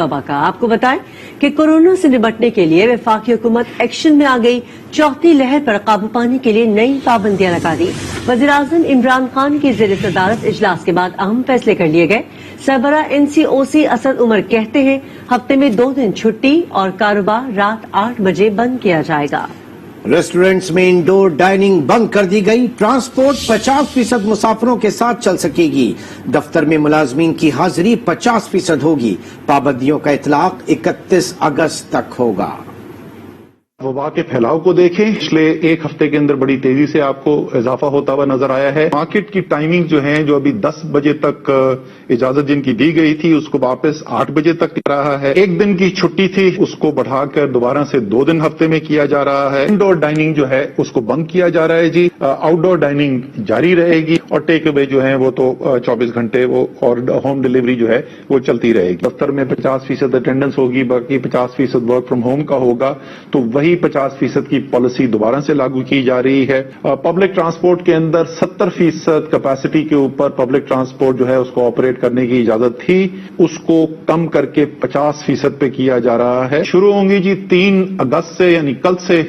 वबा का। आपको बताएं कि कोरोना से निपटने के लिए वफाकी हुकूमत एक्शन में आ गई। चौथी लहर पर काबू पाने के लिए नई पाबंदियां लगा दी। वज़ीर-ए-आज़म इमरान खान की ज़ेर सदारत इजलास के बाद अहम फैसले कर लिए गए। सरबरा NCOC असद उमर कहते हैं हफ्ते में 2 दिन छुट्टी और कारोबार रात 8 बजे बंद किया जाएगा। रेस्टोरेंट्स में इंडोर डाइनिंग बंद कर दी गई। ट्रांसपोर्ट 50% मुसाफिरों के साथ चल सकेगी। दफ्तर में मुलाजमीन की हाजिरी 50% होगी। पाबंदियों का इतलाक 31 अगस्त तक होगा। वबा के फैलाव को देखें, पिछले एक हफ्ते के अंदर बड़ी तेजी से आपको इजाफा होता हुआ नजर आया है। मार्केट की टाइमिंग जो है, जो अभी 10 बजे तक इजाजत जिनकी दी गई थी, उसको वापस 8 बजे तक रहा है। एक दिन की छुट्टी थी, उसको बढ़ाकर दोबारा से 2 दिन हफ्ते में किया जा रहा है। इंडोर डाइनिंग जो है उसको बंद किया जा रहा है जी। आउटडोर डाइनिंग जारी रहेगी और टेक अवे जो है वो तो 24 घंटे वो और होम डिलीवरी जो है वो चलती रहेगी। दफ्तर में 50% अटेंडेंस होगी, बाकी 50% वर्क फ्रॉम होम का होगा। तो वही 50% की पॉलिसी दोबारा से लागू की जा रही है। पब्लिक ट्रांसपोर्ट के अंदर 70% कैपेसिटी के ऊपर पब्लिक ट्रांसपोर्ट जो है उसको ऑपरेट करने की इजाजत थी, उसको कम करके 50% पे किया जा रहा है। शुरू होंगी जी 3 अगस्त से, यानी कल से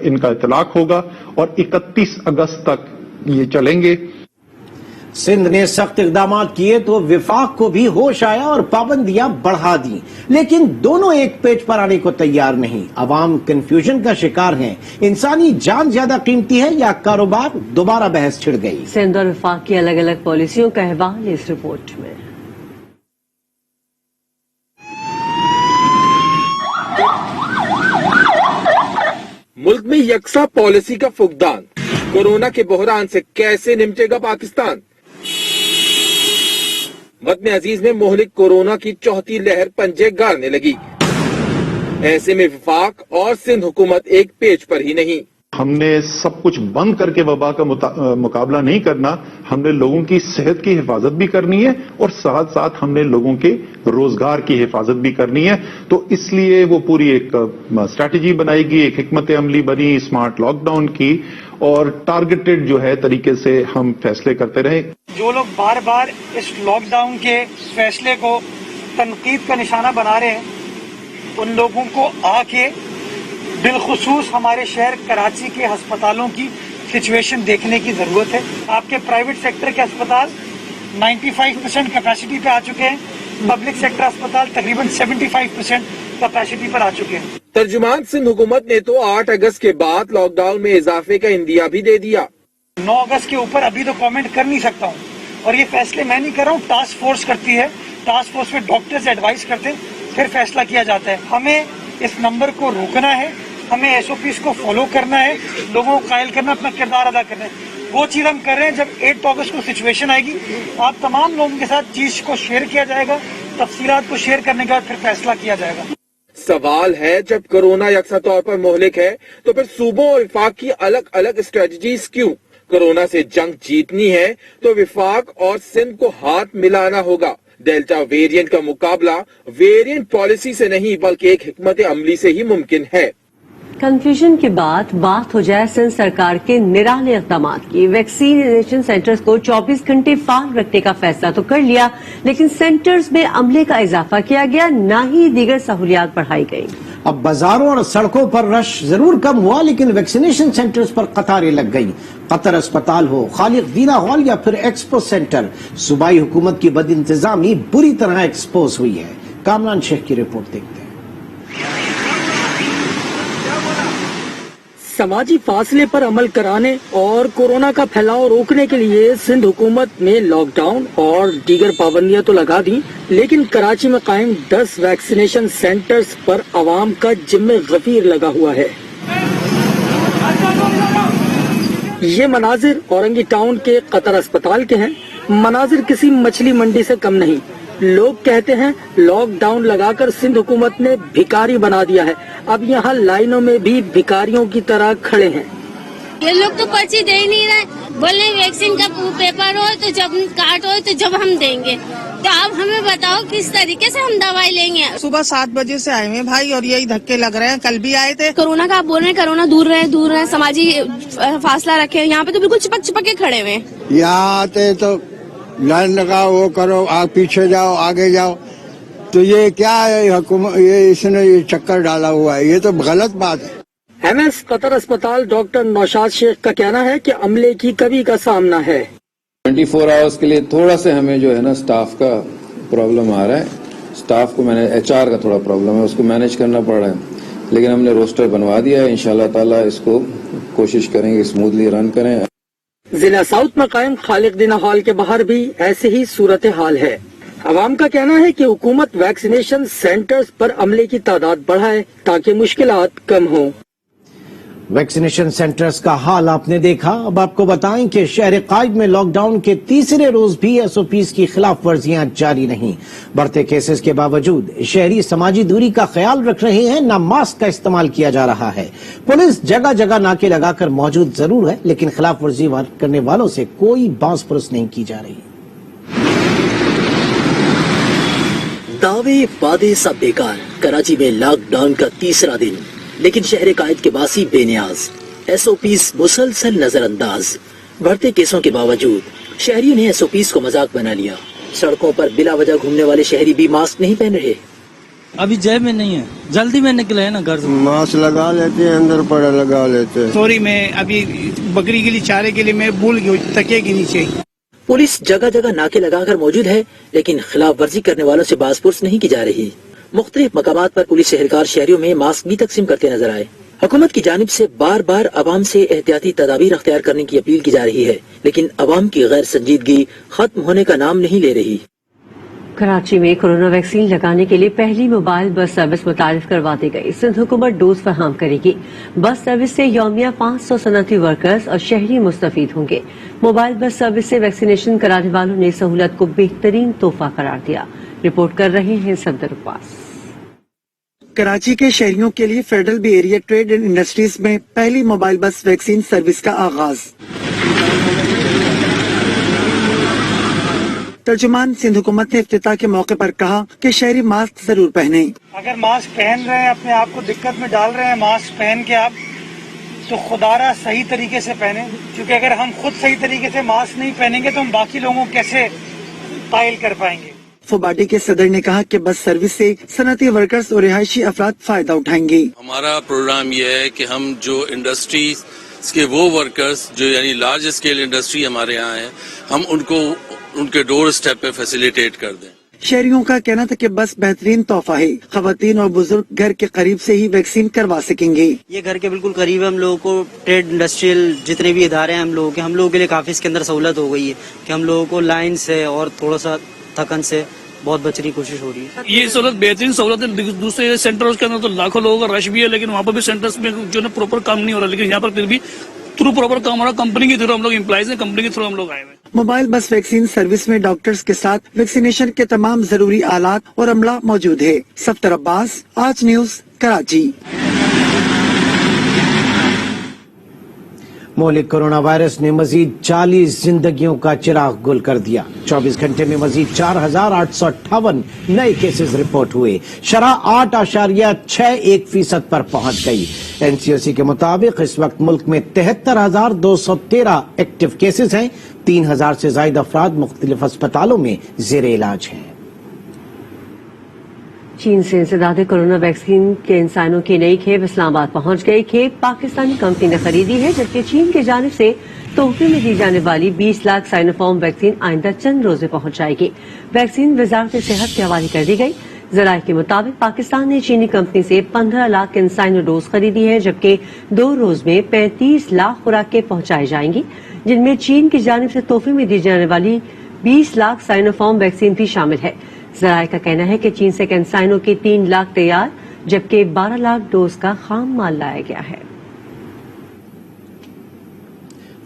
इनका इतलाक होगा और 31 अगस्त तक ये चलेंगे। सिंध ने सख्त इकदाम किए तो विफाक को भी होश आया और पाबंदियां बढ़ा दी, लेकिन दोनों एक पेज पर आने को तैयार नहीं। अवाम कंफ्यूजन का शिकार हैं। इंसानी जान ज्यादा कीमती है या कारोबार? दोबारा बहस छिड़ गई। सिंध और विफाक की अलग अलग पॉलिसियों का अहवाल इस रिपोर्ट में। मुल्क में यकसा पॉलिसी का फुकदान, कोरोना के बहरान से कैसे निपटेगा पाकिस्तान? वतन अजीज में मोहलिक कोरोना की चौथी लहर पंजे गाड़ने लगी। ऐसे में वफाक और सिंध हुकूमत एक पेज पर ही नहीं। हमने सब कुछ बंद करके वबा का मुकाबला नहीं करना, हमने लोगों की सेहत की हिफाजत भी करनी है और साथ साथ हमने लोगों के रोजगार की हिफाजत भी करनी है। तो इसलिए वो पूरी एक स्ट्रैटेजी बनाएगी, एक हिकमत अमली बनी स्मार्ट लॉकडाउन की, और टारगेटेड जो है तरीके से हम फैसले करते रहे। जो लोग बार बार इस लॉकडाउन के फैसले को तनकीद का निशाना बना रहे हैं, उन लोगों को आके बिलखुसूस हमारे शहर कराची के अस्पतालों की सिचुएशन देखने की जरूरत है। आपके प्राइवेट सेक्टर के अस्पताल 95% कैपेसिटी पे आ चुके हैं, पब्लिक सेक्टर अस्पताल तकरीबन 75% कैपेसिटी पर आ चुके हैं। तर्जुमान सिंध हुकूमत ने तो 8 अगस्त के बाद लॉकडाउन में इजाफे का इंदिया भी दे दिया। 9 अगस्त के ऊपर अभी तो कमेंट कर नहीं सकता हूँ, और ये फैसले मैं नहीं कर रहा हूँ, टास्क फोर्स करती है। टास्क फोर्स में डॉक्टर्स एडवाइस करते हैं, फिर फैसला किया जाता है। हमें इस नंबर को रोकना है, हमें SOPs को फॉलो करना है, लोगों को कायल करना, अपना किरदार अदा करना है। वो चीज हम कर रहे हैं। जब 8 अगस्त को सिचुएशन आएगी, आप तमाम लोगों के साथ चीज को शेयर किया जाएगा, तफसीलात को शेयर करने के बाद फिर फैसला किया जाएगा। सवाल है, जब कोरोना यकसा तौर पर मोहलिक है तो फिर सूबों और विफाक की अलग अलग स्ट्रेटजीज क्यों? कोरोना से जंग जीतनी है तो विफाक और सिंध को हाथ मिलाना होगा। डेल्टा वेरिएंट का मुकाबला वेरिएंट पॉलिसी से नहीं बल्कि एक हिकमत अमली से ही मुमकिन है। कंफ्यूजन के बाद बात हो जाए सिंध सरकार के निराले इक़दाम की। वैक्सीनेशन सेंटर्स को 24 घंटे फाल रखने का फैसला तो कर लिया, लेकिन सेंटर्स में अमले का इजाफा किया गया, न ही दीगर सहूलियात बढ़ाई गई। अब बाजारों और सड़कों पर रश जरूर कम हुआ, लेकिन वैक्सीनेशन सेंटर्स पर कतारें लग गई। कतर अस्पताल हो, खालिक दीना हॉल या फिर एक्सपो सेंटर, सूबाई हुकूमत की बदइंतजामी बुरी तरह एक्सपोज हुई है। कामरान शेख की रिपोर्ट देखते हैं। समाजी फासले पर अमल कराने और कोरोना का फैलाव रोकने के लिए सिंध हुकूमत ने लॉकडाउन और दीगर पाबंदियां तो लगा दी, लेकिन कराची में कायम 10 वैक्सीनेशन सेंटर्स पर आवाम का जिम्मे गफीर लगा हुआ है। ये मनाजिर औरंगी टाउन के कतर अस्पताल के हैं। मनाजिर किसी मछली मंडी से कम नहीं। लोग कहते हैं लॉकडाउन लगाकर सिंध हुकूमत ने भिखारी बना दिया है। अब यहाँ लाइनों में भी भिखारियों की तरह खड़े हैं। ये लोग तो पर्ची दे ही नहीं रहे, बोले वैक्सीन का पेपर हो तो जब कार्ड हो तो जब हम देंगे। तो आप हमें बताओ किस तरीके से हम दवाई लेंगे। सुबह 7 बजे से आए हैं भाई, और यही धक्के लग रहे हैं। कल भी आए थे। कोरोना का आप बोल रहे हैं, कोरोना दूर रहे, समाजी फासला रखे। यहाँ पे तो बिल्कुल चिपक के खड़े हुए हैं। यहाँ आते तो लाइन लगाओ, वो करो, आप पीछे जाओ, आगे जाओ। तो ये क्या है हुकूमत, ये इसने ये चक्कर डाला हुआ है, ये तो गलत बात है। MS कतर अस्पताल डॉक्टर नौशाद शेख का कहना है कि अमले की कमी का सामना है। 24 आवर्स के लिए थोड़ा से हमें जो है ना स्टाफ का प्रॉब्लम आ रहा है। स्टाफ को मैंने HR का थोड़ा प्रॉब्लम है, उसको मैनेज करना पड़ रहा है, लेकिन हमने रोस्टर बनवा दिया है। इंशाल्लाह ताला इसको कोशिश करेंगे स्मूथली रन करें। जिला साउथ में कायम खालिक दीना हॉल के बाहर भी ऐसे ही सूरत हाल है। अवाम का कहना है कि हुकूमत वैक्सीनेशन सेंटर्स पर अमले की तादाद बढ़ाए ताकि मुश्किलात कम हों। वैक्सीनेशन सेंटर्स का हाल आपने देखा। अब आपको बताएं कि शहर कायद में लॉकडाउन के तीसरे रोज भी SOPs की खिलाफ वर्जियां जारी रहीं। बढ़ते केसेस के बावजूद शहरी समाजी दूरी का ख्याल रख रहे हैं, न मास्क का इस्तेमाल किया जा रहा है। पुलिस जगह जगह नाके लगाकर मौजूद जरूर है, लेकिन खिलाफ वर्जी करने वालों से कोई बांस पुरस नहीं की जा रही। दावे वादे सब बेकार। कराची में लॉकडाउन का तीसरा दिन, लेकिन शहर कायद के बासी बेनियाज। SOPs मुसलसल नजरअंदाज। बढ़ते केसों के बावजूद शहरियों ने SOPs को मजाक बना लिया। सड़कों पर बिला वजह घूमने वाले शहरी भी मास्क नहीं पहन रहे। अभी जेब में नहीं है, जल्दी में निकले है ना घर से। मास्क लगा लेते हैं, अंदर पड़ा लगा लेते हैं। सॉरी, मैं अभी बकरी के लिए चारे के लिए मैं भूल गई तकिए के नीचे। पुलिस जगह जगह नाके लगाकर मौजूद है, लेकिन खिलाफ वर्जी करने वालों से बासपुरस नहीं की जा रही। मुख्तलिफ मकामात पर पुलिस एहलकार शहरियों में मास्क भी तकसीम करते नजर आए। हुकूमत की जानिब से बार बार अवाम से एहतियाती तदाबीर अख्तियार करने की अपील की जा रही है, लेकिन अवाम की गैर संजीदगी खत्म होने का नाम नहीं ले रही। कराची में कोरोना वैक्सीन लगाने के लिए पहली मोबाइल बस सर्विस मुतारिफ करवा दी गई। सिंध हुकूमत डोज फराहम करेगी। बस सर्विस से यौमिया 500 सनती वर्कर्स और शहरी मुस्तफीद होंगे। मोबाइल बस सर्विस से वैक्सीनेशन कराने वालों ने सहूलत को बेहतरीन तोहफा करार दिया। रिपोर्ट कर रहे हैं सफदर अब्बास। कराची के शहरियों के लिए Federal B Area trade and industries में पहली मोबाइल बस वैक्सीन सर्विस का आगाज। तर्जुमान सिंध हुकूमत ने इफ्तिताह के मौके पर कहा कि शहरी मास्क जरूर पहने। अगर मास्क पहन रहे हैं, अपने आप को दिक्कत में डाल रहे हैं मास्क पहन के आप, तो खुदारा सही तरीके से पहने, क्योंकि अगर हम खुद सही तरीके से मास्क नहीं पहनेंगे तो हम बाकी लोगों को कैसे कायल कर पाएंगे। फोबाडी के सदर ने कहा कि बस सर्विस से सनती वर्कर्स और रिहायशी अफराद फायदा उठाएंगे। हमारा प्रोग्राम ये है कि हम जो इंडस्ट्रीज के वो वर्कर्स जो यानी लार्ज स्केल इंडस्ट्री हमारे यहाँ है, हम उनको उनके डोर स्टेप पे फैसिलिटेट कर दें। शहरियों का कहना था कि बस बेहतरीन तोहफा है। खवातीन और बुजुर्ग घर के करीब से ही वैक्सीन करवा सकेंगे। ये घर के बिल्कुल करीब है। हम लोगों को ट्रेड इंडस्ट्रियल जितने भी इदारे हैं हम लोगों के लिए काफी इसके अंदर सहूलत हो गई है कि हम लोगों को लाइन से और थोड़ा सा थकन से बहुत बचने की कोशिश हो रही है। ये सहूलत बेहतरीन सहूलत है। दूसरे सेंटर्स के अंदर तो लाखों लोगों का रश भी है, लेकिन वहाँ पर भी सेंटर्स में जो है प्रॉपर काम नहीं हो रहा, लेकिन यहाँ पर फिर भी थ्रू प्रॉपर काम हो रहा। कंपनी के थ्रू हम लोग एम्प्लॉइज हैं, कंपनी के थ्रू हम लोग आए हुए। मोबाइल बस वैक्सीन सर्विस में डॉक्टर्स के साथ वैक्सीनेशन के तमाम जरूरी आलात और अमला मौजूद है। सफदर अब्बास, आज न्यूज, कराची। मौलिक कोरोना वायरस ने मजीद 40 जिंदगियों का चिराग गुल कर दिया। 24 घंटे में मजीद 4,858 नए केसेस रिपोर्ट हुए। शरह 8.61% पर पहुंच गई। NCOC के मुताबिक इस वक्त मुल्क में 73,213 एक्टिव केसेस हैं। 3,000 से ज्यादा अफराद मुख्तलिफ अस्पतालों में जेर इलाज हैं। चीन से इंसदादे कोरोना वैक्सीन के इंसानों की नई खेप इस्लामाबाद पहुंच गई। खेप पाकिस्तानी कंपनी ने खरीदी है, जबकि चीन की जानिब से तोहफे में दी जाने वाली 20 लाख साइनोफार्म वैक्सीन आइंदा चंद रोज में पहुंच जाएगी। वैक्सीन वजारत सेहत के हवाले कर दी गई। जराये के मुताबिक पाकिस्तान ने चीनी कंपनी से 15 लाख इंसाइनो डोज खरीदी है, जबकि 2 रोज में 35 लाख खुराकें पहुंचाई जाएंगी, जिनमें चीन की जानिब से तोहफे में दी जाने वाली 20 लाख साइनोफार्म वैक्सीन भी शामिल है। जराये का कहना है कि चीन से कैंसाइनो की 3 लाख तैयार, जबकि 12 लाख डोज का खाम माल लाया गया है।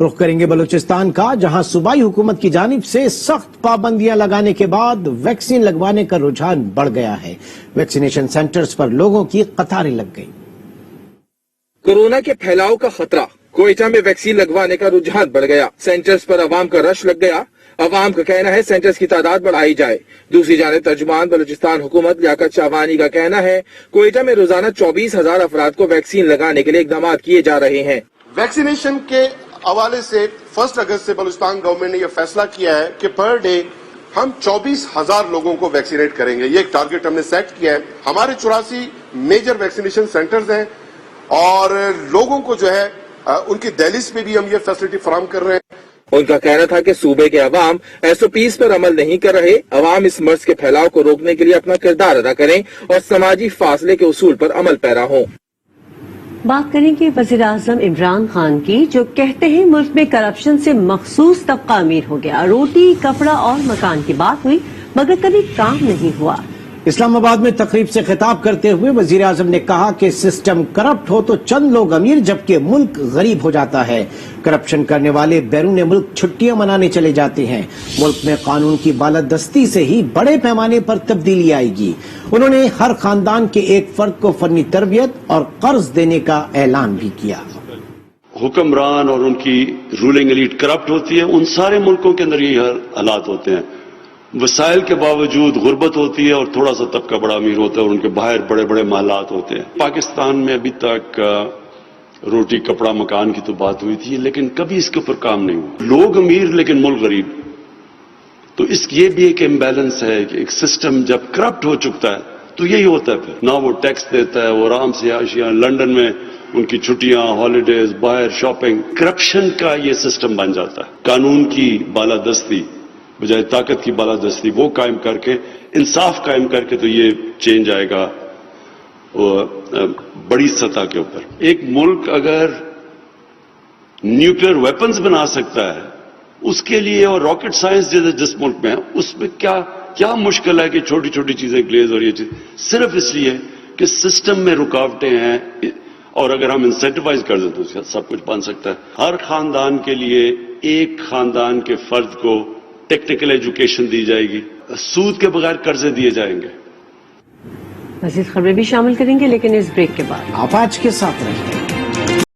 रुख करेंगे बलूचिस्तान का, जहां सूबाई हुकूमत की जानिब से सख्त पाबंदियां लगाने के बाद वैक्सीन लगवाने का रुझान बढ़ गया है। वैक्सीनेशन सेंटर्स पर लोगों की कतारें लग गई। कोरोना के फैलाव का खतरा, कोयटा में वैक्सीन लगवाने का रुझान बढ़ गया। सेंटर्स पर अवाम का रश लग गया। अवाम का कहना है सेंटर्स की तादाद बढ़ाई जाए। दूसरी जानिब तर्जुमान बलूचिस्तान हुकूमत लियाकत शाहवानी का कहना है कोयटा में रोजाना 24,000 अफराद को वैक्सीन लगाने के लिए इकदाम किए जा रहे हैं। वैक्सीनेशन के हवाले से 1 अगस्त से बलूचिस्तान गवर्नमेंट ने यह फैसला किया है कि पर डे ہم 24,000 لوگوں کو ویکسینیٹ کریں گے. یہ ایک ٹارگٹ ہم نے سیٹ کیا ہے. ہمارے 84 میجر ویکسینیشن سینٹرز ہیں اور لوگوں کو جو ہے ان کی دہلیز پہ بھی ہم یہ فیسلٹی فراہم کر رہے ہیں. ان کا کہنا تھا کہ صوبے کے عوام SOPs پر عمل نہیں کر رہے. عوام اس مرض کے پھیلاؤ کو روکنے کے لیے اپنا کردار ادا کریں اور سماجی فاصلے کے اصول پر عمل پیرا ہوں. بات کریں گے وزیر اعظم عمران خان کی، جو کہتے ہیں ملک میں کرپشن سے مخصوص طبقہ امیر ہو گیا. روٹی، کپڑا اور مکان کی بات ہوئی مگر کبھی کام نہیں ہوا. اسلام آباد میں تقریب سے خطاب کرتے ہوئے وزیر اعظم نے کہا کہ سسٹم کرپٹ ہو تو چند لوگ امیر جبکہ ملک غریب ہو جاتا ہے. کرپشن کرنے والے بیرون ملک چھٹیاں منانے چلے جاتے ہیں. ملک میں قانون کی بالادستی سے ہی بڑے پیمانے پر تبدیلی آئے گی. انہوں نے ہر خاندان کے ایک فرد کو فنی تربیت اور قرض دینے کا اعلان بھی کیا. حکمران اور ان کی رولنگ ایلیٹ کرپٹ ہوتی ہے. ان سارے ملکوں کے اندر یہ حالات ہوتے ہیں. وسائل کے باوجود غربت ہوتی ہے اور تھوڑا سا طبقہ بڑا امیر ہوتا ہے اور ان کے باہر بڑے بڑے محلات ہوتے ہیں. پاکستان میں ابھی تک روٹی، کپڑا، مکان کی تو بات ہوئی تھی لیکن کبھی اس کے اوپر کام نہیں ہوا. لوگ امیر لیکن ملک غریب. تو یہ بھی ایک امبیلنس ہے کہ ایک سسٹم جب کرپٹ ہو چکتا ہے تو یہی ہوتا ہے. پھر نہ وہ ٹیکس دیتا ہے، وہ آرام سے عیاشیاں، لنڈن میں ان کی چھٹیاں، ہالیڈیز، باہر شاپنگ. کرپشن کا یہ سسٹم بن جاتا ہے. قانون کی بالادستی بجائے طاقت کی بالادستی وہ قائم کر کے، انصاف قائم کر کے تو یہ چینج آئے گا بڑی سطح کے اوپر. ایک ملک اگر نیوکلیئر ویپنز بنا سکتا ہے اس کے لیے، اور راکٹ سائنس جس ملک میں ہے اس میں کیا مشکل ہے کہ چھوٹی چھوٹی چیزیں گلیز اور یہ چیز صرف اس لیے کہ سسٹم میں رکاوٹیں ہیں. اور اگر ہم انسینٹیوائز کر دیں تو سب کچھ بن سکتا ہے. ہر خاندان کے لیے ایک خاندان کے فرد کو ٹیکنیکل ایجوکیشن دی جائے گی. سود کے بغیر قرضے دیے جائیں گے. مزید خبریں بھی شامل کریں گے لیکن اس بریک کے بعد آپ آج کے ساتھ رہیں.